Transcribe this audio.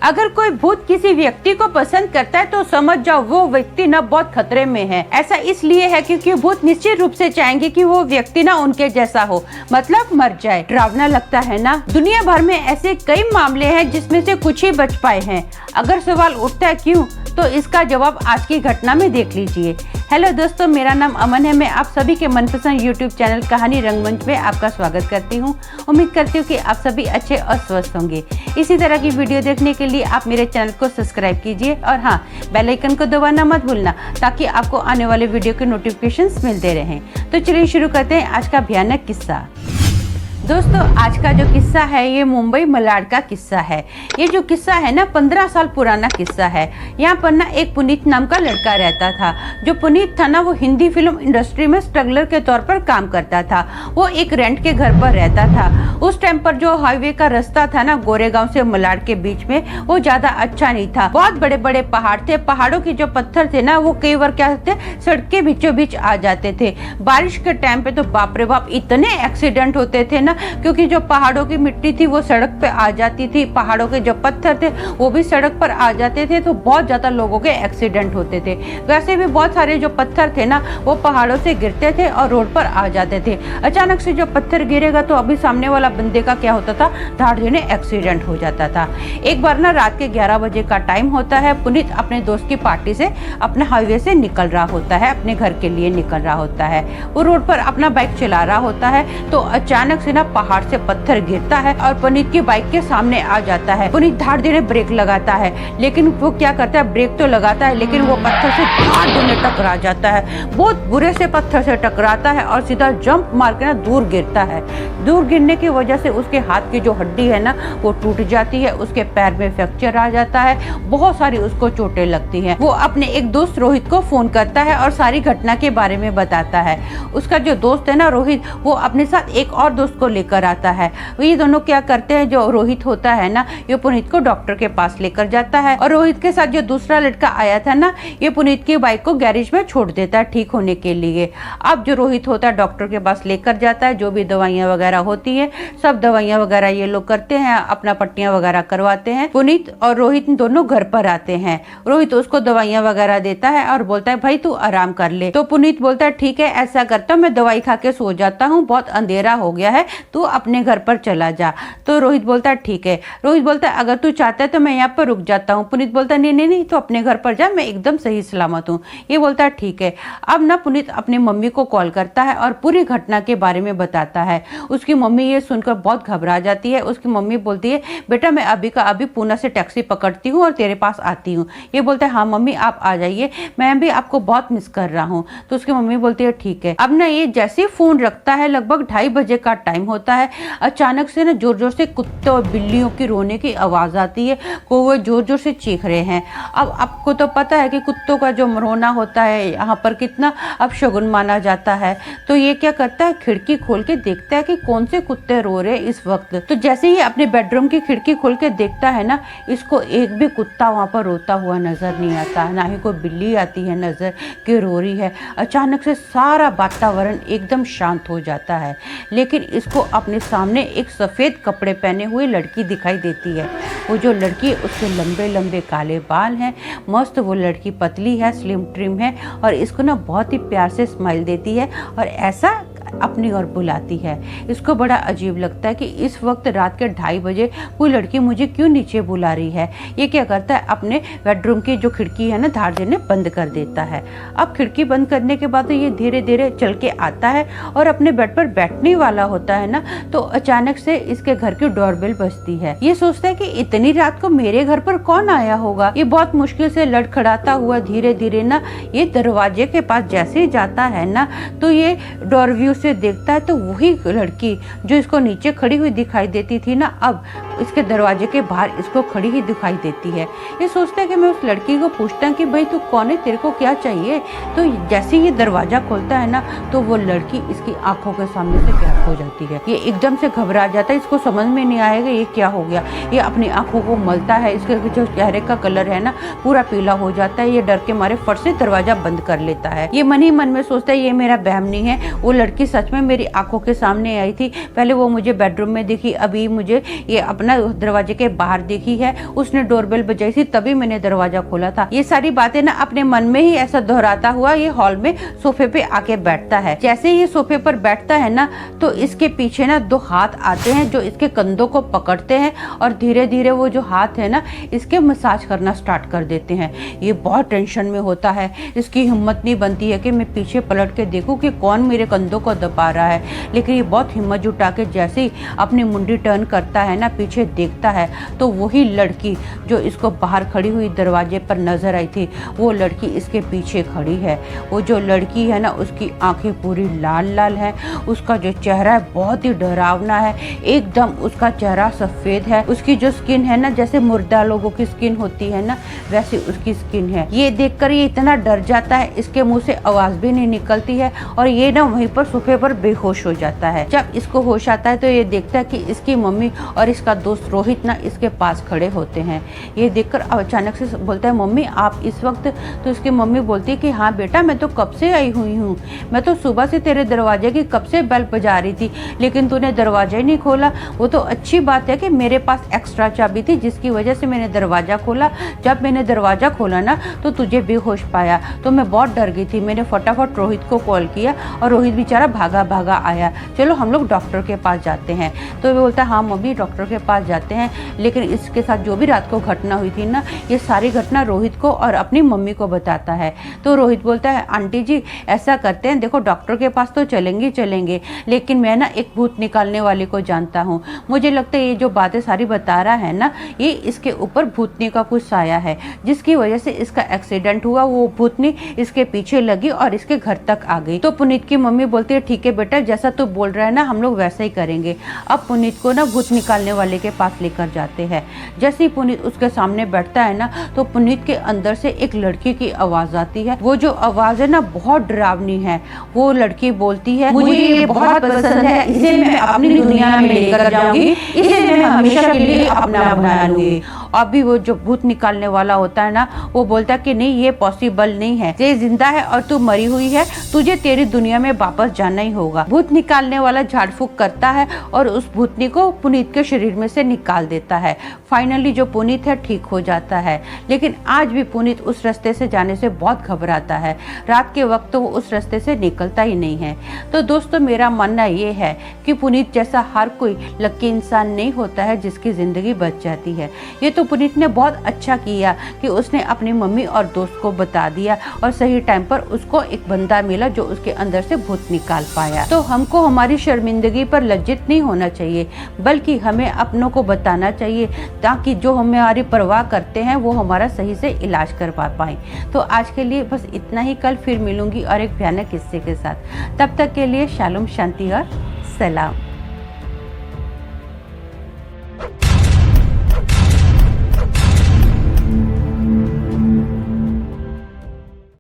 अगर कोई भूत किसी व्यक्ति को पसंद करता है तो समझ जाओ वो व्यक्ति ना बहुत खतरे में है। ऐसा इसलिए है क्योंकि भूत निश्चित रूप से चाहेंगे कि वो व्यक्ति ना उनके जैसा हो, मतलब मर जाए। डरावना लगता है ना। दुनिया भर में ऐसे कई मामले हैं जिसमें से कुछ ही बच पाए हैं। अगर सवाल उठता है क्यों, तो इसका जवाब आज की घटना में देख लीजिए। हेलो दोस्तों, मेरा नाम अमन है। मैं आप सभी के मनपसंद यूट्यूब चैनल कहानी रंगमंच में आपका स्वागत करती हूँ। उम्मीद करती हूँ कि आप सभी अच्छे और स्वस्थ होंगे। इसी तरह की वीडियो देखने के लिए आप मेरे चैनल को सब्सक्राइब कीजिए और हाँ, बेल आइकन को दबाना मत भूलना ताकि आपको आने वाले वीडियो के नोटिफिकेशंस मिलते रहें। तो चलिए शुरू करते हैं आज का भयानक किस्सा। दोस्तों, आज का जो किस्सा है ये मुंबई मलाड का किस्सा है। ये जो किस्सा है ना 15 साल पुराना किस्सा है। यहाँ पर ना एक पुनीत नाम का लड़का रहता था। जो पुनीत था ना वो हिंदी फिल्म इंडस्ट्री में स्ट्रगलर के तौर पर काम करता था। वो एक रेंट के घर पर रहता था। उस टाइम पर जो हाईवे का रास्ता था ना गोरेगांव से मलाड के बीच में, वो ज्यादा अच्छा नहीं था। बहुत बड़े बड़े पहाड़ थे। पहाड़ों के जो पत्थर थे ना वो कई बार क्या थे, सड़क के बीचों बीच आ जाते थे। बारिश के टाइम पे तो बाप रे बाप इतने एक्सीडेंट होते थे ना, क्योंकि जो पहाड़ों की मिट्टी थी वो सड़क पे आ जाती थी, पहाड़ों के जो पत्थर थे वो भी सड़क पर आ जाते थे, तो बहुत ज्यादा लोगों के एक्सीडेंट होते थे। वैसे भी बहुत सारे जो पत्थर थे ना वो पहाड़ों से गिरते थे और रोड पर आ जाते थे। अचानक से जो पत्थर गिरेगा तो अभी सामने वाला बंदे का क्या होता था, धाड़ देने एक्सीडेंट हो जाता था। एक बार ना रात के 11 बजे का टाइम होता है। पुनीत अपने दोस्त की पार्टी से अपने हाईवे से निकल रहा होता है, अपने घर के लिए निकल रहा होता है। वो रोड पर अपना बाइक चला रहा होता है तो अचानक से ना पहाड़ से पत्थर गिरता है और पुनीत की बाइक के सामने आ जाता है। पुनीत धाड़ देने ब्रेक लगाता है, लेकिन वो क्या करता है, ब्रेक तो लगाता है लेकिन वो पत्थर से धाड़ देने टकरा जाता है। बहुत बुरे से पत्थर से टकराता है और सीधा जंप मार के ना दूर गिरता है। दूर गिरने की वजह से उसके हाथ की जो हड्डी है ना वो टूट जाती है। उसके पैर में फ्रैक्चर आ जाता है। बहुत सारी उसको चोटें लगती हैं। वो अपने एक दोस्त रोहित को फोन करता है और सारी घटना के बारे में बताता है। उसका जो दोस्त है ना रोहित, वो अपने साथ एक और दोस्त को लेकर आता है। ये दोनों क्या करते हैं, जो रोहित होता है ना ये पुनीत को डॉक्टर के पास लेकर जाता है और रोहित के साथ जो दूसरा लड़का आया था ना ये पुनीत की बाइक को गैरेज में छोड़ देता है ठीक होने के लिए। अब जो रोहित होता है डॉक्टर के पास लेकर जाता है। जो भी दवाइयां वगैरह होती है सब दवाइयां वगैरह ये लोग करते हैं, अपना पट्टियां वगैरह करवाते हैं। पुनीत और रोहित दोनों घर पर आते हैं। रोहित उसको दवाइयां वगैरह देता है और बोलता है भाई तू आराम कर ले। तो पुनीत बोलता है ठीक है, ऐसा करता हूँ, मैं दवाई खा के सो जाता हूँ, बहुत अंधेरा हो गया है, तू अपने घर पर चला जा। तो रोहित बोलता है ठीक है। रोहित बोलता है अगर तू चाहता है तो मैं यहाँ पर रुक जाता हूँ। पुनीत बोलता है नहीं नहीं नहीं, तो अपने घर पर जा, मैं एकदम सही सलामत हूँ। ये बोलता है ठीक है। अब ना पुनीत अपनी मम्मी को कॉल करता है और पूरी घटना के बारे में बताता है। उसकी मम्मी ये सुनकर बहुत घबरा जाती है। उसकी मम्मी बोलती है बेटा मैं अभी का अभी पूना से टैक्सी पकड़ती हूँ और तेरे पास आती हूँ। ये बोलता है हाँ मम्मी आप आ जाइए, मैं भी आपको बहुत मिस कर रहा हूँ। तो उसकी मम्मी बोलती है ठीक है। अब ना ये जैसे ही फोन रखता है, लगभग 2:30 बजे का टाइम होता है। अचानक से ना जोर जोर से कुत्ते और बिल्लियों की रोने की आवाज आती है। वो जोर जोर से चीख रहे हैं। अब आपको तो पता है कि कुत्तों का जो रोना होता है यहाँ पर कितना अपशगुन माना जाता है। तो ये क्या करता है, खिड़की खोल के देखता है कि कौन से कुत्ते रो रहे इस वक्त। तो जैसे ही अपने बेडरूम की खिड़की खोल के देखता है ना, इसको एक भी कुत्ता वहाँ पर रोता हुआ नजर नहीं आता, ना ही कोई बिल्ली आती है नजर कि रो रही है। अचानक से सारा वातावरण एकदम शांत हो जाता है, लेकिन इसको अपने सामने एक सफेद कपड़े पहने हुए लड़की दिखाई देती है। वो जो लड़की, उसके लंबे लंबे काले बाल हैं, मस्त वो लड़की पतली है, स्लिम ट्रिम है और इसको ना बहुत ही प्यार से स्माइल देती है और ऐसा अपनी ओर बुलाती है। इसको बड़ा अजीब लगता है कि इस वक्त रात के 2:30 बजे कोई लड़की मुझे क्यों नीचे बुला रही है। ये क्या करता है, अपने बेडरूम की जो खिड़की है ना धाड़ देने बंद कर देता है। अब खिड़की बंद करने के बाद तो ये धीरे धीरे चल के आता है और अपने बेड पर बैठने वाला होता है ना, तो अचानक से इसके घर की डोरबेल बजती है। ये सोचता है कि इतनी रात को मेरे घर पर कौन आया होगा। ये बहुत मुश्किल से लड़खड़ाता हुआ धीरे धीरे ना ये दरवाजे के पास जैसे ही जाता है ना, तो ये डोर व्यू से देखता है तो वही लड़की जो इसको नीचे खड़ी हुई दिखाई देती थी ना, अब इसके दरवाजे के बाहर इसको खड़ी ही दिखाई देती है। ये सोचता है कि मैं उस लड़की को पूछता हूँ कि भाई तू कौन है, तेरे को क्या चाहिए। तो जैसे ही ये दरवाजा खोलता है ना, तो वो लड़की इसकी आंखों के सामने से गायब हो जाती है। ये एकदम से घबरा जाता है, इसको समझ में नहीं आएगा ये क्या हो गया। ये अपनी आंखों को मलता है, इसके जो चेहरे का कलर है ना पूरा पीला हो जाता है। ये डर के मारे फट से दरवाजा बंद कर लेता है। ये मन ही मन में सोचता है ये मेरा बहम नहीं है, वो लड़की सच में मेरी आंखों के सामने आई थी। पहले वो मुझे बेडरूम में दिखी, अभी मुझे ये अपना दरवाजे के बाहर दिखी है। उसने डोरबेल बजाई थी, तभी मैंने दरवाजा खोला था। ये सारी बातें ना अपने मन में ही ऐसा दोहराता हुआ ये हॉल में सोफे पे आके बैठता है। जैसे ही ये सोफे पर बैठता है ना, तो इसके पीछे ना 2 हाथ आते हैं जो इसके कंधों को पकड़ते हैं और धीरे धीरे वो जो हाथ है ना इसके मसाज करना स्टार्ट कर देते हैं। ये बहुत टेंशन में होता है, इसकी हिम्मत नहीं बनती है कि मैं पीछे पलट के देखूं कि कौन मेरे कंधों को दबा रहा है। लेकिन ये बहुत हिम्मत जुटा के जैसे ही अपनी मुंडी टर्न करता है ना, पीछे देखता है, तो वही लड़की जो इसको बाहर खड़ी हुई दरवाजे पर नजर आई थी, वो लड़की इसके पीछे खड़ी है। वो जो लड़की है ना उसकी आंखें पूरी लाल लाल है, उसका जो चेहरा है बहुत ही डरावना है, एकदम उसका चेहरा सफेद है। उसकी जो स्किन है ना जैसे मुर्दा लोगों की स्किन होती है ना, वैसे उसकी स्किन है। ये देखकर ये इतना डर जाता है, इसके मुंह से आवाज भी नहीं निकलती है और ये ना वहीं पर सोफे पर बेहोश हो जाता है। जब इसको होश आता है तो ये देखता है कि इसकी मम्मी और इसका दोस्त रोहित ना इसके पास खड़े होते हैं। ये देखकर अचानक से बोलता है, मम्मी आप इस वक्त? तो इसकी मम्मी बोलती है कि हाँ बेटा, मैं तो कब से आई हुई हूँ, मैं तो सुबह से तेरे दरवाजे की कब से बेल बजा रही थी, लेकिन तूने दरवाजा ही नहीं खोला। वो तो अच्छी बात है कि मेरे पास एक्स्ट्रा चाबी थी जिसकी वजह से मैंने दरवाजा खोला। जब मैंने दरवाजा खोला ना तो तुझे बेहोश पाया, तो मैं बहुत डर गई थी। मैंने फटाफट रोहित को कॉल किया और रोहित बेचारा भागा भागा आया। चलो हम लोग डॉक्टर के पास जाते हैं। तो वो बोलता है हाँ मम्मी डॉक्टर के पास जाते हैं। लेकिन इसके साथ जो भी रात को घटना हुई थी ना, ये सारी घटना रोहित को और अपनी मम्मी को बताता है। तो रोहित बोलता है आंटी जी ऐसा करते हैं, देखो डॉक्टर के पास तो चलेंगे, लेकिन मैं ना एक भूत निकालने वाले को जानता हूँ। मुझे लगता है ये जो बातें सारी बता रहा है ना, ये इसके ऊपर भूतनी का कुछ साया है, जिसकी वजह से इसका एक्सीडेंट हुआ। वो भूतनी इसके पीछे लगी और इसके घर तक आ गई। तो पुनीत की मम्मी बोलती है ठीक है बेटा, जैसा तू बोल रहा है ना हम लोग वैसा ही करेंगे। अब पुनीत को ना भूत निकालने वाले के पास लेकर जाते हैं। जैसे ही पुनीत उसके सामने बैठता है ना, तो पुनीत के अंदर से एक लड़की की आवाज आती है। वो जो आवाज है ना बहुत डरावनी है। वो लड़की बोलती है, मुझे ये बहुत पसंद है, इसे मैं अपनी दुनिया में लेकर जाऊंगी, इसे मैं हमेशा के लिए अपना बना लूंगी। अभी वो जो भूत निकालने वाला होता है ना, वो बोलता है कि नहीं ये पॉसिबल नहीं है, ये जिंदा है और तू मरी हुई है, तुझे तेरी दुनिया में वापस जाना ही होगा। भूत निकालने वाला झाड़ फूक करता है और उस भूतनी को पुनीत के शरीर में से निकाल देता है। फाइनली जो पुनीत है ठीक हो जाता है। लेकिन आज भी पुनीत उस रास्ते से जाने से बहुत घबराता है। रात के वक्त तो वो उस रास्ते से निकलता ही नहीं है। तो दोस्तों मेरा मानना ये है कि पुनीत जैसा हर कोई लकी इंसान नहीं होता है जिसकी जिंदगी बच जाती है। ये तो पुनीत ने बहुत अच्छा किया कि उसने अपनी मम्मी और दोस्त को बता दिया और सही टाइम पर उसको एक बंदा मिला जो उसके अंदर से भूत निकाल पाया। तो हमको हमारी शर्मिंदगी पर लज्जित नहीं होना चाहिए, बल्कि हमें अपनों को बताना चाहिए ताकि जो हमारी परवाह करते हैं वो हमारा सही से इलाज करवा पाए। तो आज के लिए बस इतना ही। कल फिर मिलूंगी और एक भयानक किस्से के साथ। तब तक के लिए शालोम, शांति और सलाम।